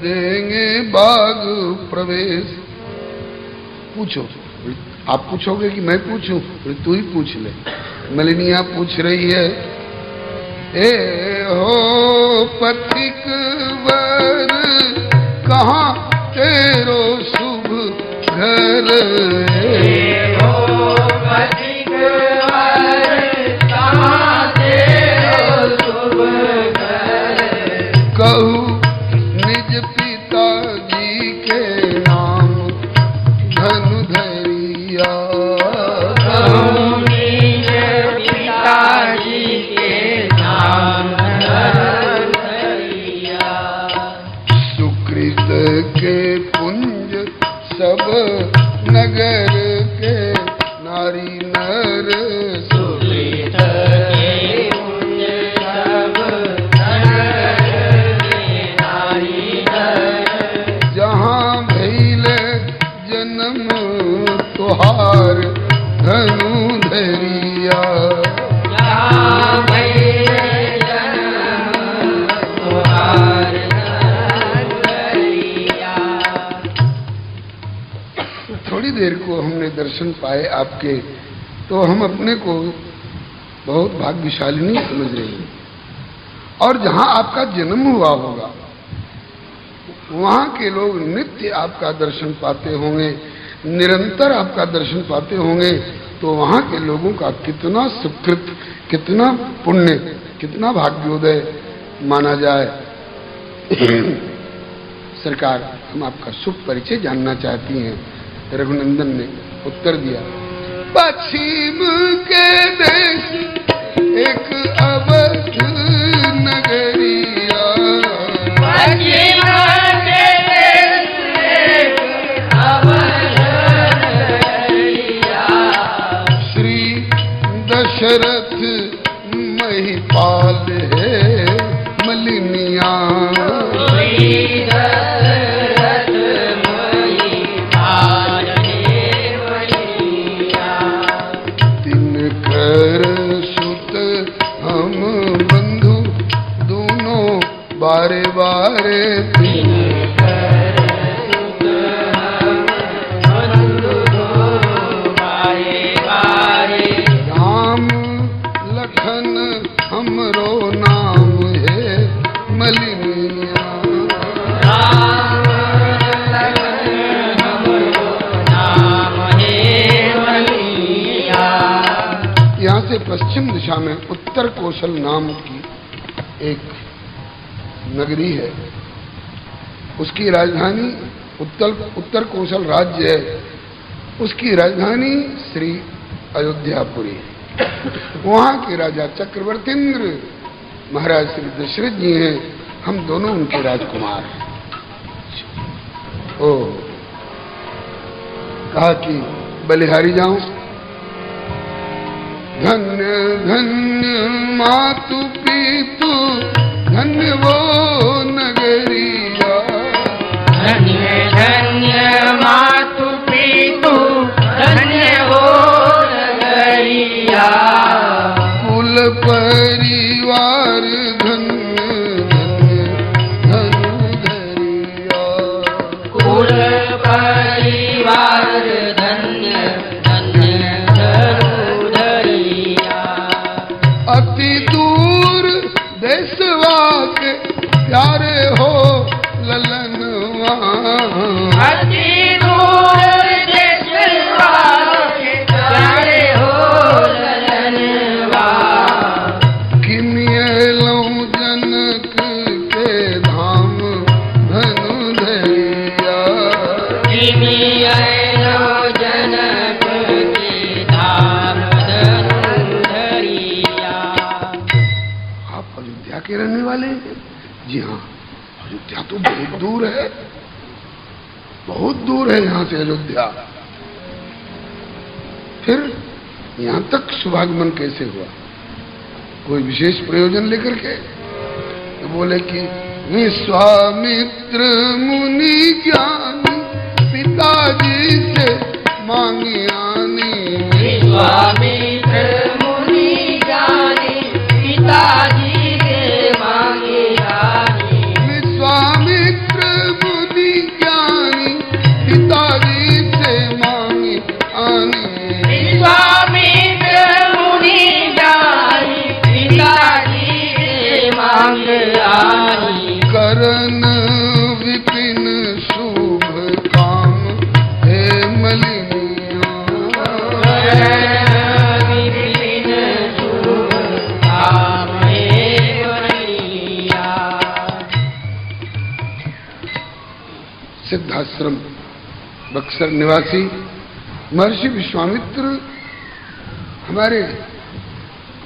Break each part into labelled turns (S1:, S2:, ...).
S1: देंगे बाग प्रवेश। पूछो। आप पूछोगे कि मैं पूछूं? तू ही पूछ ले। मलिनिया पूछ रही है, ए हो पथिक वर कहाँ तेरो शुभ घर?
S2: ए हो पथिक वर कहाँ तेरो शुभ घर?
S1: कहूँ निज पिताजी के नाम धनुधरिया।
S2: कहूँ निज पिताजी के नाम धनुधरिया।
S1: सुकृत के पुंज सब नगर के नारी नर।
S2: सुकृत के पुंज सब नगर के नारी नर।
S1: जहाँ भैले जन्म तुहार धनुधरिया।
S2: जहाँ भैले जन्म तुहार धनुधरिया।
S1: थोड़ी देर को हमने दर्शन पाए आपके, तो हम अपने को बहुत भाग्यशालिनी समझ रहे हैं। और जहां आपका जन्म हुआ होगा वहां के लोग नित्य आपका दर्शन पाते होंगे, निरंतर आपका दर्शन पाते होंगे, तो वहां के लोगों का कितना सुकृत, कितना पुण्य, कितना भाग्योदय माना जाए। सरकार, हम आपका शुभ परिचय जानना चाहती हैं। रघुनंदन ने उत्तर दिया, पश्चिम के देश एक अवध नगरिया।
S2: पश्चिम के देश एक अवध नगरिया।
S1: श्री दशरथ महिपाल है मलिनिया।
S2: श्री दशरथ महिपाल है मलिनिया।
S1: तिनकर सुत हम बंधु दोनों बारे बारे।
S2: तिनकर सुत हम बंधु दो बारे बारे।
S1: राम लखन हमरो नाम है मलिनिया।
S2: राम लखन हमरो नाम है मलिनिया।
S1: यहाँ से पश्चिम दिशा में उत्तर कौशल नाम की एक नगरी है। उसकी राजधानी उत्तर कौशल राज्य है। उसकी राजधानी श्री अयोध्यापुरी है। वहाँ के राजा चक्रवर्तीन्द्र महाराज श्री दशरथ जी हैं। हम दोनों उनके राजकुमार हैं। ओ कहा कि बलिहारी जाऊं। धन्य धन्य मातु पितु धन्य वो नगरिया।
S2: धन्य धन्य मातु पितु धन्य वो नगरिया।
S1: कुल परिवार धन्य धनुधरिया।
S2: कुल परिवार धन्य धन्य धनुधरिया।
S1: अति दूर देशवा के प्यारे हो ललनवा।
S2: अति दूर देशवा के प्यारे हो ललनवा।
S1: किमियलों जनक के धाम धनुधरिया।
S2: किमियलो जनक के धाम धनुधरिया।
S1: आप अयोध्या के रहने वाले हैं? जी हाँ, अयोध्या तो बहुत दूर है, बहुत दूर है यहाँ से अयोध्या। फिर यहाँ तक शुभागमन कैसे हुआ? कोई विशेष प्रयोजन लेकर के? तो बोले कि विश्वामित्र मुनि ज्ञानी पिताजी से मांगी आनी।
S2: विश्वामित्र मुनि ज्ञानी पिताजी से मांगी आनी।
S1: विश्वामित्र सिद्धाश्रम बक्सर निवासी महर्षि विश्वामित्र हमारे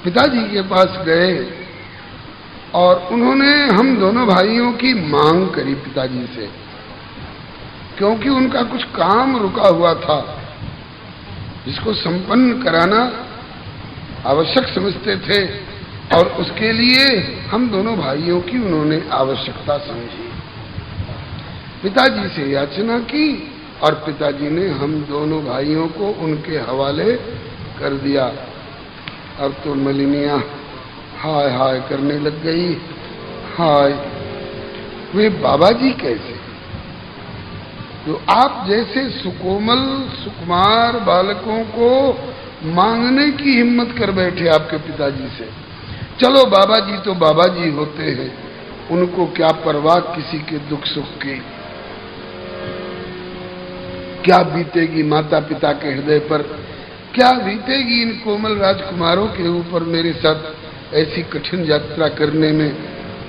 S1: पिताजी के पास गए और उन्होंने हम दोनों भाइयों की मांग करी पिताजी से, क्योंकि उनका कुछ काम रुका हुआ था जिसको संपन्न कराना आवश्यक समझते थे और उसके लिए हम दोनों भाइयों की उन्होंने आवश्यकता समझी। पिताजी से याचना की और पिताजी ने हम दोनों भाइयों को उनके हवाले कर दिया। अब तो मलिनियां हाय हाय करने लग गई। हाय, वे बाबा जी कैसे, जो आप जैसे सुकोमल सुकुमार बालकों को मांगने की हिम्मत कर बैठे आपके पिताजी से। चलो बाबा जी तो बाबा जी होते हैं, उनको क्या परवाह किसी के दुख सुख की। क्या बीतेगी माता पिता के हृदय पर, क्या बीतेगी इन कोमल राजकुमारों के ऊपर मेरे साथ ऐसी कठिन यात्रा करने में,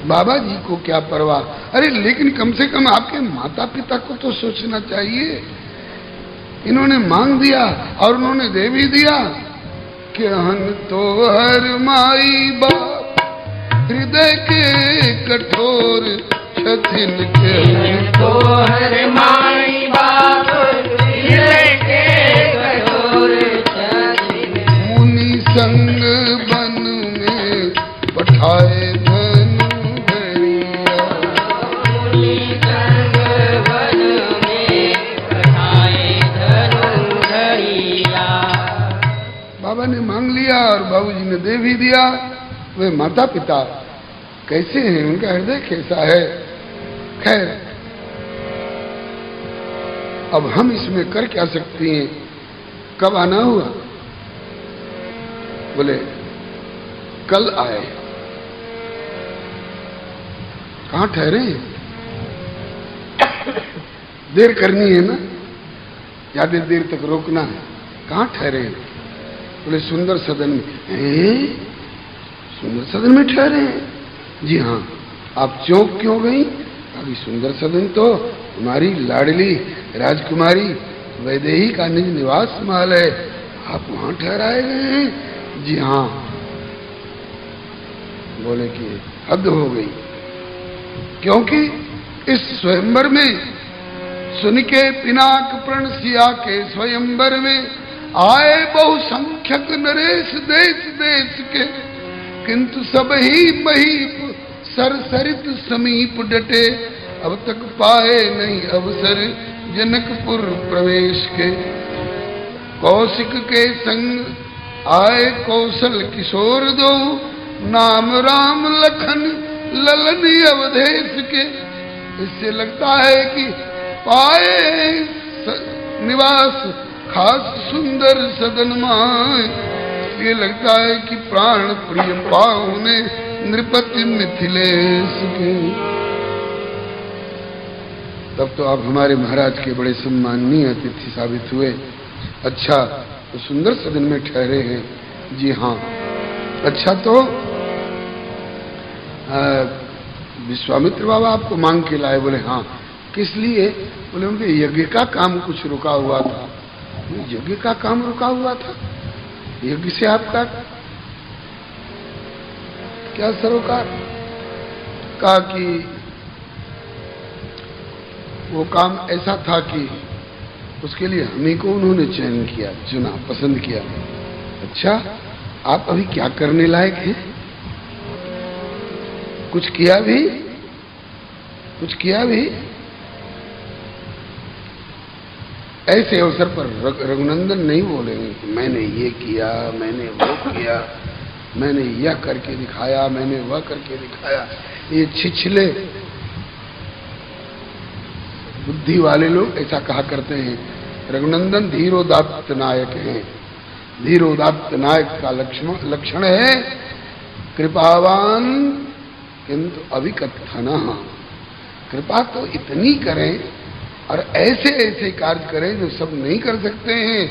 S1: बाबा जी को क्या परवाह। अरे लेकिन कम से कम आपके माता पिता को तो सोचना चाहिए। इन्होंने मांग दिया और उन्होंने दे भी दिया। कहन तो हर माई बाप हृदय के कठोर छथिन के,
S2: तो हर माई बाप हृदय के कठोर छथिन,
S1: मुनि संग वन में पठाए धनु धरिया,
S2: मुनि संग वन में पठाए धनु धरिया।
S1: बाबा ने मांग लिया और बाबूजी ने दे भी दिया। वे माता पिता कैसे हैं, उनका हृदय कैसा है। खैर, अब हम इसमें कर क्या सकते हैं। कब आना हुआ, बोले कल आए। कहाँ ठहरे, देर करनी है ना, ज्यादा देर तक रोकना है। कहाँ ठहरे, बोले सुंदर सदन में। सुंदर सदन में ठहरे हैं? जी हाँ। आप चौंक क्यों गई? अभी सुंदर सदन तो हमारी लाडली राजकुमारी वैदेही का निज निवास महल है, आप वहां ठहराए गए हैं? जी हाँ। बोले कि हद हो गई, क्योंकि इस स्वयंवर में सुन के पिनाक प्रण सिया के स्वयंवर में आए बहुसंख्यक नरेश देश देश के, किंतु सब ही महीप सरसरित समीप डटे, अब तक पाए नहीं अवसर जनकपुर प्रवेश के। कौशिक के संग आए कौशल किशोर दो, नाम राम लखन ललन अवधेश के। इससे लगता है कि पाए निवास खास सुंदर सदन माए। ये लगता है कि प्राण प्रिय पाहुने नृपति मिथिलेश के। तब तो आप हमारे महाराज के बड़े सम्माननीय अतिथि साबित हुए। अच्छा, तो सुंदर सदन में ठहरे हैं? जी हाँ। अच्छा, तो विश्वामित्र बाबा आपको मांग के लाए? बोले हाँ। किस लिए? बोले उनके यज्ञ का काम कुछ रुका हुआ था। यज्ञ का काम रुका हुआ था? यज्ञ से आपका क्या सरोकार? कहा कि वो काम ऐसा था कि उसके लिए हमी को उन्होंने चयन किया, चुना, पसंद किया। अच्छा, आप अभी क्या करने लायक हैं? कुछ किया भी? कुछ किया भी? ऐसे अवसर पर रघुनंदन नहीं बोलेंगे कि मैंने ये किया, मैंने वो किया, मैंने यह करके दिखाया, मैंने वह करके दिखाया। ये छिछले बुद्धि वाले लोग ऐसा कहा करते हैं। रघुनंदन धीरोदात्त नायक हैं। धीरोदात्त नायक का लक्षण है कृपावान किंतु अविकथना। कृपा तो इतनी करें और ऐसे ऐसे कार्य करें जो सब नहीं कर सकते हैं,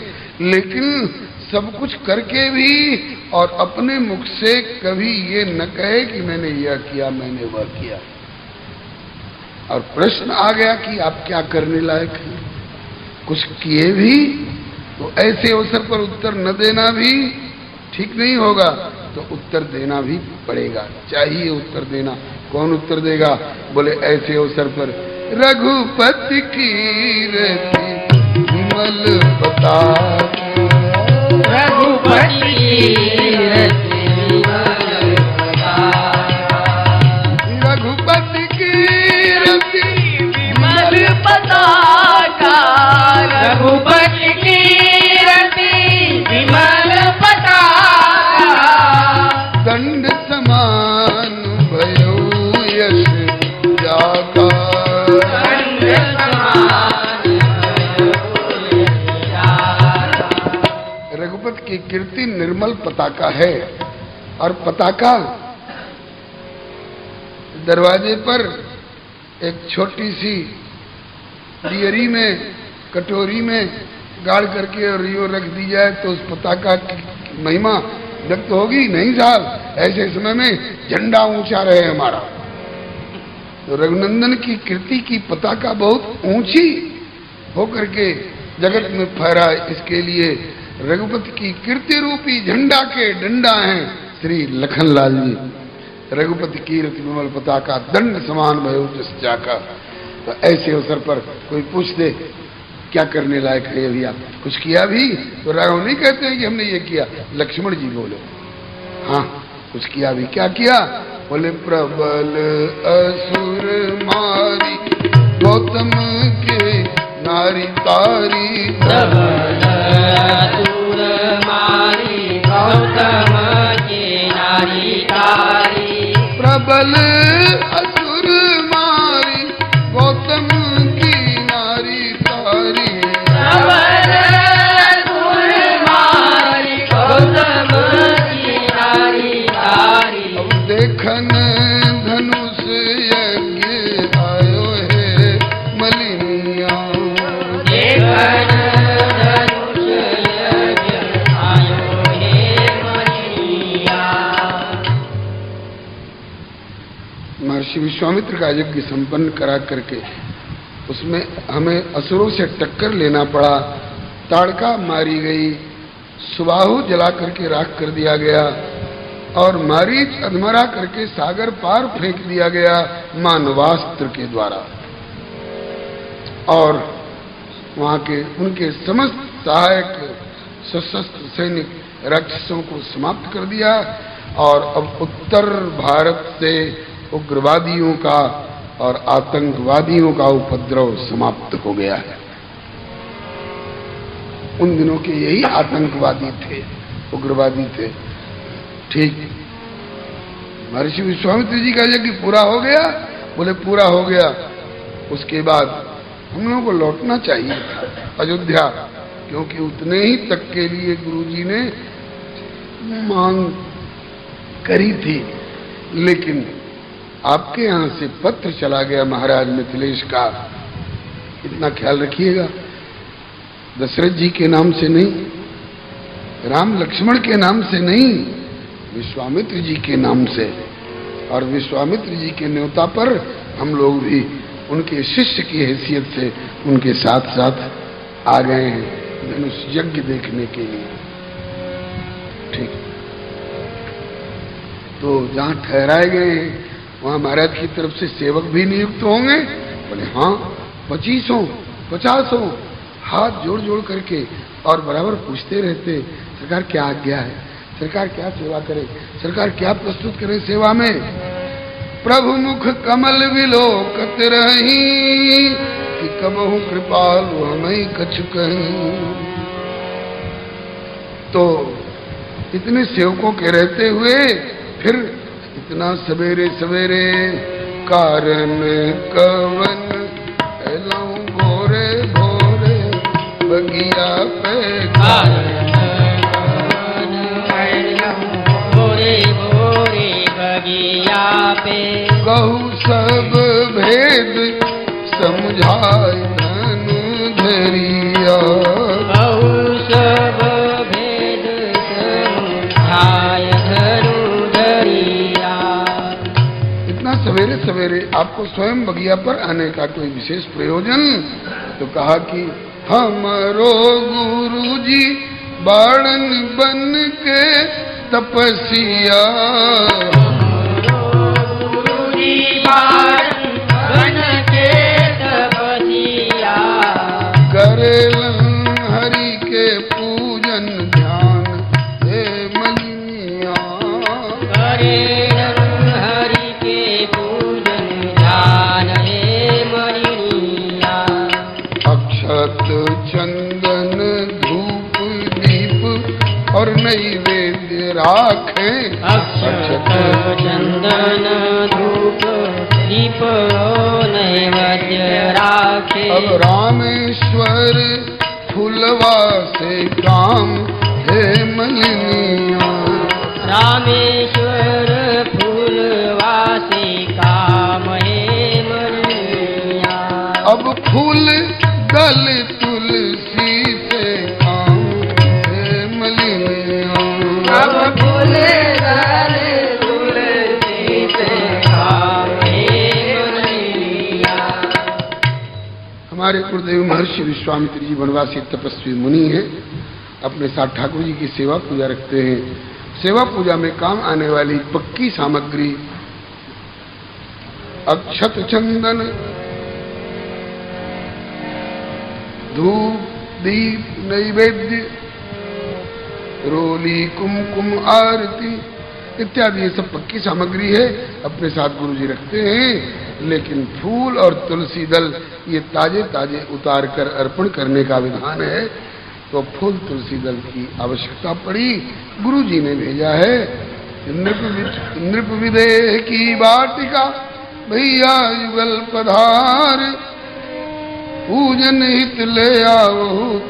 S1: लेकिन सब कुछ करके भी और अपने मुख से कभी ये न कहे कि मैंने यह किया, मैंने वह किया। और प्रश्न आ गया कि आप क्या करने लायक हैं, कुछ किए भी तो ऐसे अवसर पर उत्तर न देना भी ठीक नहीं होगा, तो उत्तर देना भी पड़ेगा, चाहिए उत्तर देना। कौन उत्तर देगा? बोले ऐसे अवसर पर रघुपति कीरति विमल पताका,
S2: रघुपति कीरति विमल पताका,
S1: रघुपति कीरति
S2: विमल पताका, रघुपति कीरति विमल पताका,
S1: दंड समान भयो यश जाका,
S2: दंड समान भयो यश जाका।
S1: रघुपति की कीर्ति निर्मल पताका है। और पताका दरवाजे पर एक छोटी सी दियरी में, कटोरी में गाड़ करके और यो रख दी जाए तो उस पताका की महिमा व्यक्त होगी? नहीं साहब, ऐसे समय में झंडा ऊंचा रहे हमारा। तो रघुनंदन की कीर्ति की पताका बहुत ऊंची होकर के जगत में फहरा, इसके लिए रघुपति की कीर्ति रूपी झंडा के डंडा हैं श्री लखनलाल जी। रघुपति कीरति विमल पताका, दंड समान भयो जस जाका। तो ऐसे अवसर पर कोई पूछ दे क्या करने लायक है अभी आप, कुछ किया भी? तो राघव नहीं कहते हैं कि हमने ये किया, लक्ष्मण जी बोले हाँ कुछ किया भी। क्या किया? बोले प्रबल असुर मारी गौतम के नारी तारी,
S2: प्रबल असुर मारी गौतम के नारी तारी,
S1: प्रबल असुर मारी गौतम की नारी तारी,
S2: प्रबल असुर मारी गौतम की नारी तारी।
S1: अब देखन धनुष यज्ञ आयो है मलिनिया,
S2: देखन धनुष यज्ञ आयो हे मलिनिया।
S1: महर्षि विश्वामित्र का यज्ञ संपन्न करा करके उसमें हमें असुरों से टक्कर लेना पड़ा, ताड़का मारी गई, सुबाहु जला करके राख कर दिया गया और मारीच अधमरा करके सागर पार फेंक दिया गया मानवास्त्र के द्वारा। और वहां के उनके समस्त सहायक सशस्त्र सैनिक राक्षसों को समाप्त कर दिया। और अब उत्तर भारत से उग्रवादियों का और आतंकवादियों का उपद्रव समाप्त हो गया है। उन दिनों के यही आतंकवादी थे, उग्रवादी थे। ठीक महर्षि विश्वामित्र जी का यज्ञ पूरा हो गया? बोले पूरा हो गया। उसके बाद हम लोगों को लौटना चाहिए था अयोध्या, क्योंकि उतने ही तक के लिए गुरुजी ने मांग करी थी। लेकिन आपके यहां से पत्र चला गया महाराज मिथिलेश का, इतना ख्याल रखिएगा, दशरथ जी के नाम से नहीं, राम लक्ष्मण के नाम से नहीं, विश्वामित्र जी के नाम से। और विश्वामित्र जी के न्योता पर हम लोग भी उनके शिष्य की हैसियत से उनके साथ साथ आ गए हैं धनुष यज्ञ देखने के लिए। ठीक, तो जहां ठहराए गए हैं वहां महाराज की तरफ से सेवक भी नियुक्त होंगे? बोले हाँ, 2500 हाथ जोड़ जोड़ करके और बराबर पूछते रहते सरकार क्या आज्ञा है, सरकार क्या सेवा करे, सरकार क्या प्रस्तुत करे सेवा में। प्रभु मुख कमल विलोकत रही कि कबहु कृपालु हमें कछु कहीं। तो इतने सेवकों के रहते हुए फिर इतना सवेरे सवेरे कारण कवन एलाऊं भोरे भोरे बगिया पे,
S2: कारण भोरे भोरे बगिया पे,
S1: कहू सब भेद समझाए धनु धरिया,
S2: कहू सब भेद समझाए धनु धरिया।
S1: इतना सवेरे सवेरे सवेरे आपको स्वयं बगिया पर आने का कोई विशेष प्रयोजन? तो कहा कि हमरो गुरुजी बाणन बन के तपस्या,
S2: बन के तपस्या,
S1: करेलन हरि के पूजन ध्यान हे मलिनिया,
S2: करेलन हरि के पूजन ध्यान हे मलिनिया।
S1: अक्षत चंदन धूप दीप और नैवेद्य राखे,
S2: अक्षत चंदन धूप दीप नैवेद्य राखे।
S1: अब रामेश्वर फूलवा से काम हे मलिनिया,
S2: रामेश्वर फूलवा से काम हे मलिनिया।
S1: अब फूल दल तुलसी से काम हे मलिनिया,
S2: अब फूल दल तुलसी से काम हे मलिनिया।
S1: हमारे गुरुदेव महर्षि विश्वामित्र जी वनवासी तपस्वी मुनि हैं, अपने साथ ठाकुर जी की सेवा पूजा रखते हैं। सेवा पूजा में काम आने वाली पक्की सामग्री अक्षत चंदन, धूप दीप नैवेद्य, रोली कुमकुम आरती इत्यादि ये सब पक्की सामग्री है, अपने साथ गुरु जी रखते हैं। लेकिन फूल और तुलसी दल ये ताजे ताजे उतार कर अर्पण करने का विधान है। तो फूल तुलसी दल की आवश्यकता पड़ी, गुरु जी ने भेजा है। नृप विदेह की वाटिका भैया युगल पधार, पूजन हित ले आओ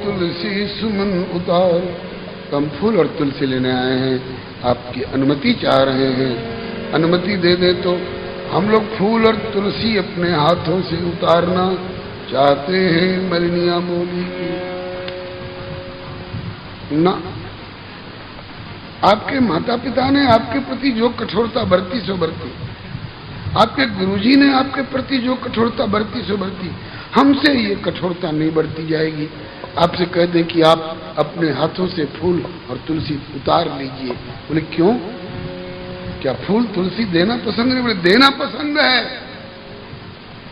S1: तुलसी सुमन उतार। तो हम फूल और तुलसी लेने आए हैं, आपकी अनुमति चाह रहे हैं। अनुमति दे दे तो हम लोग फूल और तुलसी अपने हाथों से उतारना चाहते हैं। मलिनिया बोली ना, आपके माता पिता ने आपके प्रति जो कठोरता बरती सो बरती, आपके गुरुजी ने आपके प्रति जो कठोरता बरती सो बरती, हमसे ये कठोरता नहीं बढ़ती जाएगी। आपसे कह दें कि आप अपने हाथों से फूल और तुलसी उतार लीजिए। बोले क्यों? क्या फूल तुलसी देना पसंद नहीं? बोले देना पसंद है,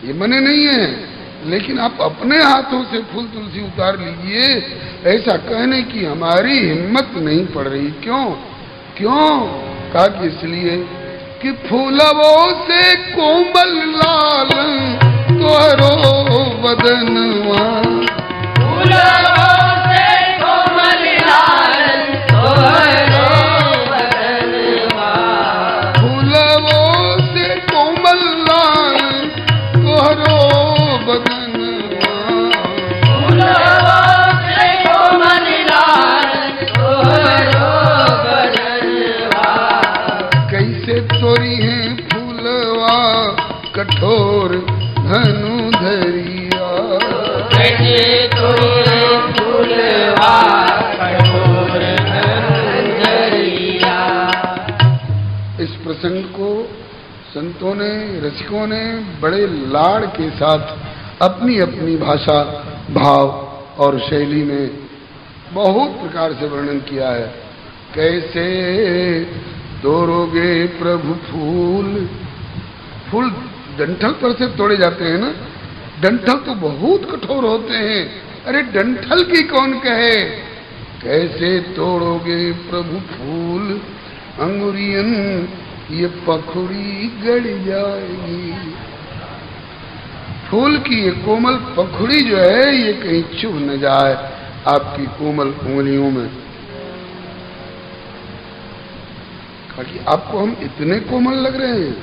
S1: ये मने नहीं है, लेकिन आप अपने हाथों से फूल तुलसी उतार लीजिए। ऐसा कहने की हमारी हिम्मत नहीं पड़ रही। क्यों? क्यों? कहा कि इसलिए कि फूलवों से कोमल लाल तोरो बदनवा,
S2: फूलवों से कोमल लाल तोरो बदनवा,
S1: फूलवों से कोमल लाल तोरो बदनवा,
S2: फूलवों से कोमल लाल तोरो बदनवा।
S1: कैसे तोरी है फूलवा कठोर धनु धरिया,
S2: कैसे तोरे फूलवा कठोर धनु धरिया।
S1: इस प्रसंग को संतों ने, रसिकों ने बड़े लाड़ के साथ अपनी अपनी भाषा, भाव और शैली में बहुत प्रकार से वर्णन किया है। कैसे तोड़ोगे प्रभु फूल, फूल डंठल पर से तोड़े जाते हैं ना, डंठल तो बहुत कठोर होते हैं। अरे डंठल की कौन कहे? कैसे तोड़ोगे प्रभु फूल, अंगुरियन ये पखुड़ी गड़ जाएगी। फूल की ये कोमल पखुड़ी जो है ये कहीं चुभ न जाए आपकी कोमल उंगलियों में। कि आपको हम इतने कोमल लग रहे हैं,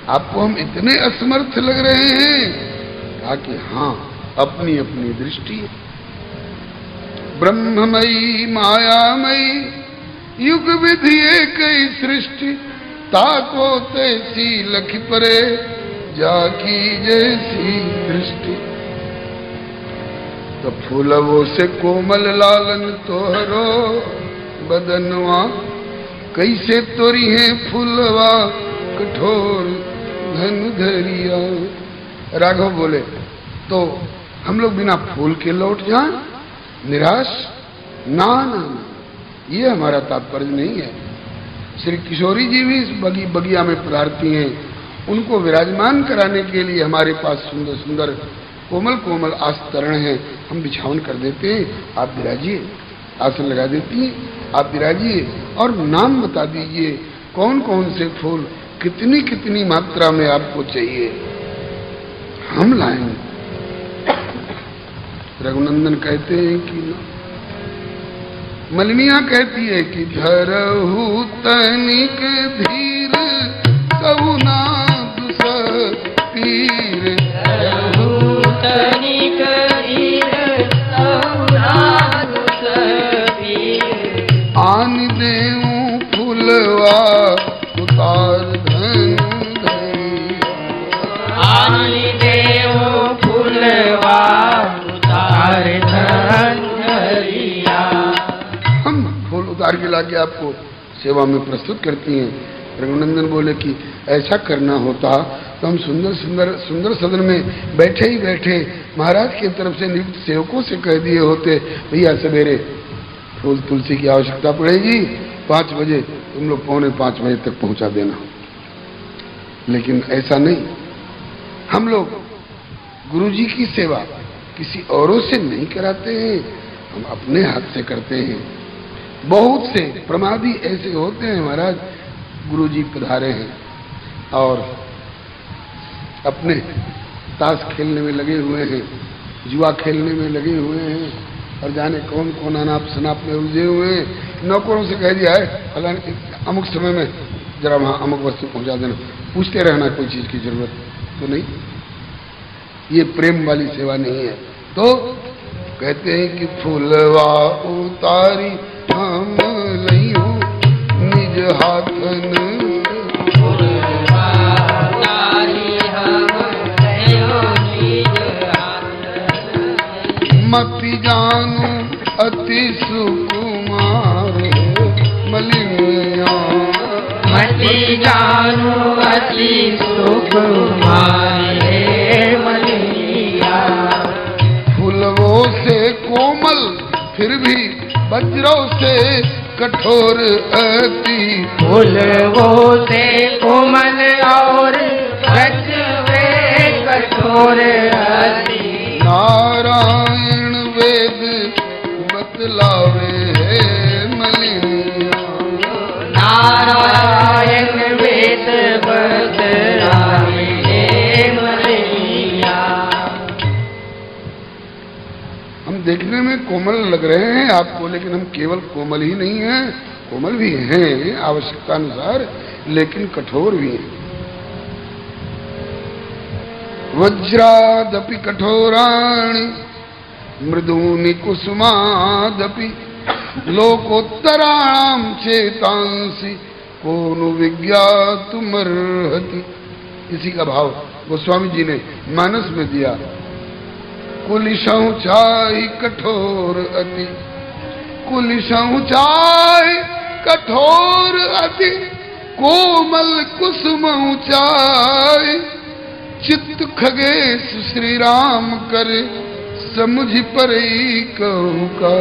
S1: आपको हम इतने असमर्थ लग रहे हैं? कहा कि हाँ, अपनी अपनी दृष्टि है। ब्रह्ममयी मायामयी युग विधि कई सृष्टि, ताको तैसी लखी परे जाकी जैसी दृष्टि। तो फूलवों से कोमल लालन तोहरो बदनवा, कैसे तोरी है फूलवा कठोर धन धरिया। राघव बोले तो हम लोग बिना फूल के लौट जाएं निराश? ना ना ना, ये हमारा तात्पर्य नहीं है। श्री किशोरी जी भी इस बगिया में पधारती हैं, उनको विराजमान कराने के लिए हमारे पास सुंदर सुंदर कोमल कोमल आस्तरण हैं, हम बिछावन कर देते हैं, आप विराजिए। आसन लगा देती हैं, आप विराजिए और नाम बता दीजिए कौन कौन से फूल कितनी कितनी मात्रा में आपको चाहिए, हम लाएंगे। रघुनंदन कहते हैं कि मलिनिया कहती है कि धरहु तनिक धीर कहुना दुसतीर,
S2: धरहु तनिक धीर कहुना दुसतीर,
S1: आन देऊं फुलवा उतार धन धरिया,
S2: आन देऊं फुलवा उतार धन धरिया।
S1: हम फूल उतार के लाके आपको सेवा में प्रस्तुत करती हैं। रघुनंदन बोले कि ऐसा करना होता तो हम सुंदर सुंदर सुंदर सदन में बैठे ही बैठे महाराज की तरफ से नियुक्त सेवकों से कह दिए होते, भैया सवेरे फूल तुलसी की आवश्यकता पड़ेगी, 5 बजे तुम लोग 4:45 बजे तक पहुंचा देना। लेकिन ऐसा नहीं, हम लोग गुरु जी की सेवा किसी औरों से नहीं कराते हैं, हम अपने हाथ से करते हैं। बहुत से प्रमादी ऐसे होते हैं, महाराज गुरु जी पधारे हैं और अपने ताश खेलने में लगे हुए हैं, जुआ खेलने में लगे हुए हैं और जाने कौन कौन अनाप शनाप में उलझे हुए हैं। नौकरों से कह दिया है फलाने अमुक समय में जरा वहां अमुक वस्तु पहुंचा देना, पूछते रहना कोई चीज की जरूरत तो नहीं। ये प्रेम वाली सेवा नहीं है। तो कहते हैं कि फूलवा उतारी हम लइयो निज हाथन,
S2: फुलवा उतारी हम लइयो निज हाथन,
S1: मति जानू अति सुकुमार मलिनिया,
S2: मति जानू अति सुकुमार मलिनिया।
S1: फूलवों से कोमल फिर भी वज्रों से कठोर अति,
S2: फूलवों से कोमल और वज्र कठोर अति,
S1: नारायण वेद बतलावे मलिनिया,
S2: नारायण वेद बतलावे मलिनिया।
S1: हम देखने में कोमल लग रहे हैं आपको, लेकिन हम केवल कोमल ही नहीं हैं, कोमल भी हैं आवश्यकता अनुसार, लेकिन कठोर भी हैं। वज्रादपि कठोराणि मृदूनि कुसुमादपि, लोकोत्तराणां चेतांसि को नु विज्ञातुमर्हति। इसी का भाव गोस्वामी जी ने मानस में दिया। कुलिशं चाहि कठोर अति, कुलिशं चाहि कठोर अति, कोमल कुसुमं चाहि, चित्त खगेश श्री राम करे समुझ परई कहूँ का।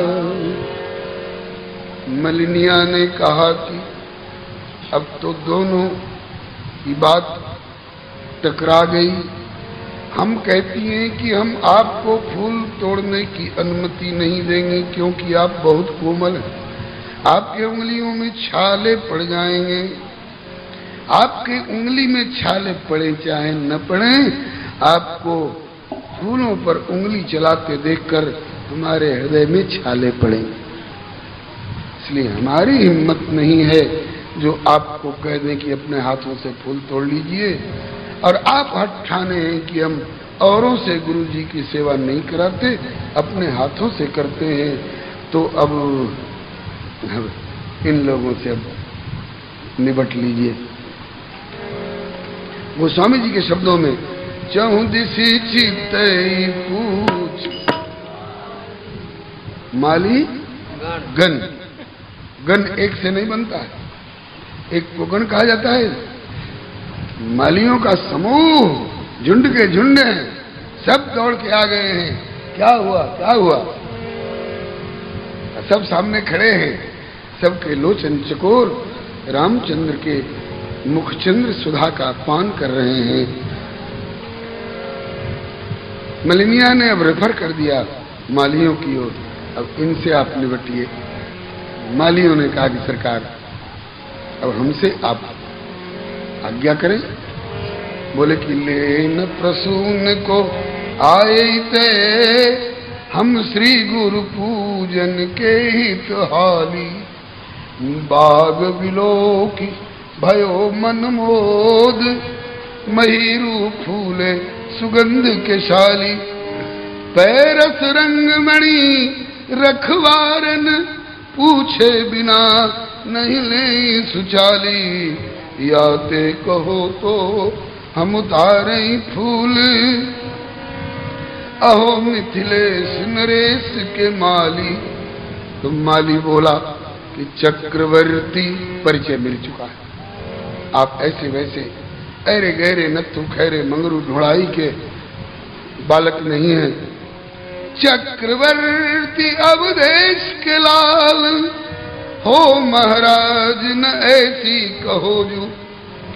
S1: मलिनिया ने कहा कि अब तो दोनों की बात टकरा गई। हम कहती हैं कि हम आपको फूल तोड़ने की अनुमति नहीं देंगे क्योंकि आप बहुत कोमल हैं, आपके उंगलियों में छाले पड़ जाएंगे। आपके उंगली में छाले पड़े चाहे न पड़े, आपको फूलों पर उंगली चलाते देखकर हमारे हृदय में छाले पड़ेंगे। इसलिए हमारी हिम्मत नहीं है जो आपको कह दें कि अपने हाथों से फूल तोड़ लीजिए, और आप हट ठाने हैं कि हम औरों से गुरु जी की सेवा नहीं कराते, अपने हाथों से करते हैं। तो अब इन लोगों से अब निबट लीजिए। गोस्वामी जी के शब्दों में चहु दिशि चितई पूछ माली गण, गण एक से नहीं बनता है, एक को गण कहा जाता है मालियों का समूह, झुंड के झुंड हैं, सब दौड़ के आ गए हैं। क्या हुआ, क्या हुआ? सब सामने खड़े हैं, सबके लोचन चकोर रामचंद्र के मुखचंद्र सुधा का पान कर रहे हैं। मलिनिया ने अब रेफर कर दिया मालियों की ओर, अब इनसे आप निपटिए। मालियों ने कहा कि सरकार अब हमसे आप आज्ञा करें। बोले कि लेन प्रसून को आए ते हम श्री गुरु पूजन के हित हाली, बाग बिलोकी भयो मन मोद, महीरू फूले सुगंध के शाली, पैरस रंग मणि रखवारन, पूछे बिना नहीं ले सुचाली, याते कहो तो हम उतारे फूल, अहो मिथिलेश नरेश के माली। तो माली बोला कि चक्रवर्ती परिचय मिल चुका है, आप ऐसे वैसे अरे गहरे नत्थु खैरे मंगरू ढोड़ाई के बालक नहीं है। चक्रवर्ती अवधेश के लाल हो महाराज न ऐसी कहो जो,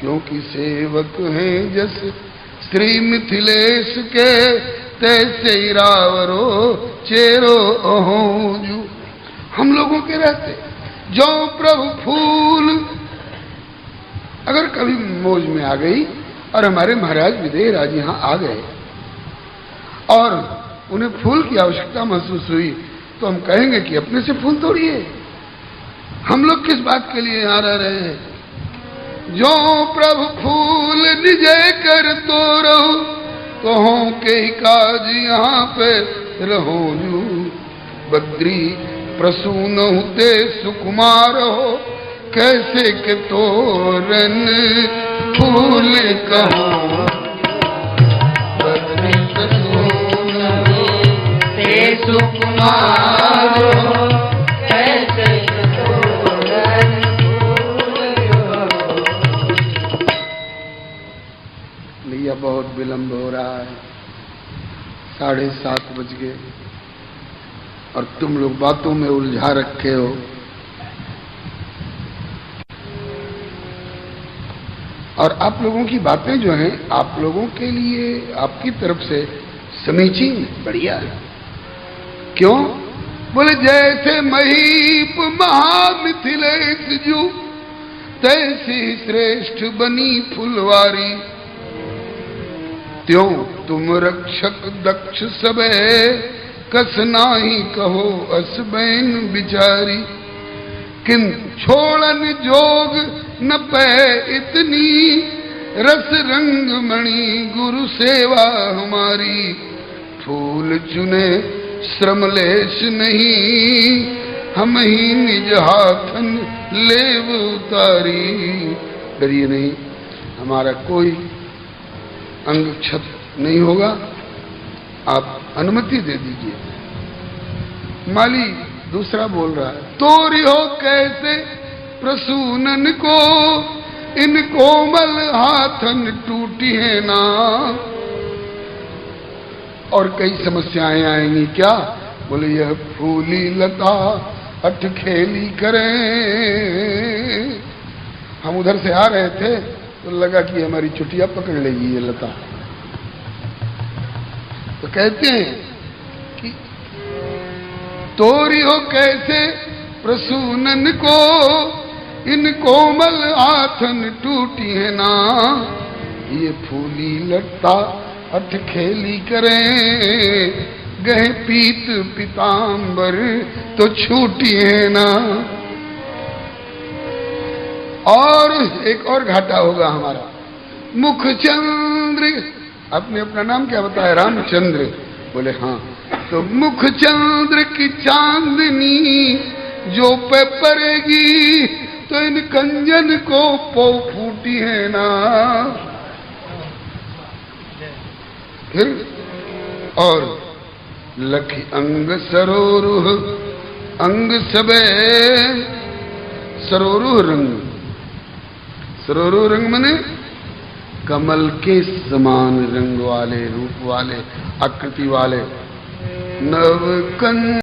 S1: क्योंकि सेवक हैं जस श्री मिथिलेश के, तैसे रावरो चेरो अहोजू। हम लोगों के रहते जो प्रभु फूल अगर कभी मौज में आ गई और हमारे महाराज विदेह राज यहाँ आ गए और उन्हें फूल की आवश्यकता महसूस हुई, तो हम कहेंगे कि अपने से फूल तोड़िए, हम लोग किस बात के लिए यहाँ रह रहे हैं। जो प्रभु फूल निजय कर तो रहो, तो हो के काज यहाँ पे रहो जू, बद्री प्रसून होते सुकुमार हो, कैसे के तोरन फूल कहो, बद्री प्रसून होते सुकुमार हो, कैसे के तोरन फूल कहो। भैया बहुत विलंब हो रहा है, 7:30 बज गए और तुम लोग बातों में उलझा रखे हो। और आप लोगों की बातें जो हैं आप लोगों के लिए आपकी तरफ से समीचीन बढ़िया है। क्यों? बोले जैसे महीप महामिथिलेश जू, तैसी श्रेष्ठ बनी फुलवारी, त्यों तुम रक्षक दक्ष सबे, कस नाही कहो असबैन बिचारी, किन छोड़न जोग न पै इतनी, रस रंग मणि गुरु सेवा हमारी, फूल चुने श्रम लेश नहीं, हम ही निज हाथन लेव उतारी। डरिए नहीं, हमारा कोई अंग क्षत नहीं होगा, आप अनुमति दे दीजिए। माली दूसरा बोल रहा है, तोरी हो कैसे प्रसूनन को, इन कोमल हाथन टूटी है ना, और कई समस्याएं आएंगी क्या? बोले यह फूली लता अठ खेली करें। हम उधर से आ रहे थे तो लगा कि हमारी चुटिया पकड़ लेगी ये लता, तो कहते हैं कि तोरी हो कैसे प्रसूनन को, इन कोमल आथन टूटी है ना, ये फूली लता अठ खेली करें, गए पीत पीतांबर तो छूटी है ना। और एक और घाटा होगा हमारा, मुखचंद्र, आपने अपना नाम क्या बताया? रामचंद्र। बोले हाँ, तो मुखचंद्र की चांदनी जो पे पड़ेगी, तो इन कंजन को पौ फूटी है ना। फिर और लखी अंग सरोरुह, अंग सबे, सरोरुह रंग, सरोरुह रंग मने कमल के समान रंग वाले, रूप वाले, आकृति वाले नवकन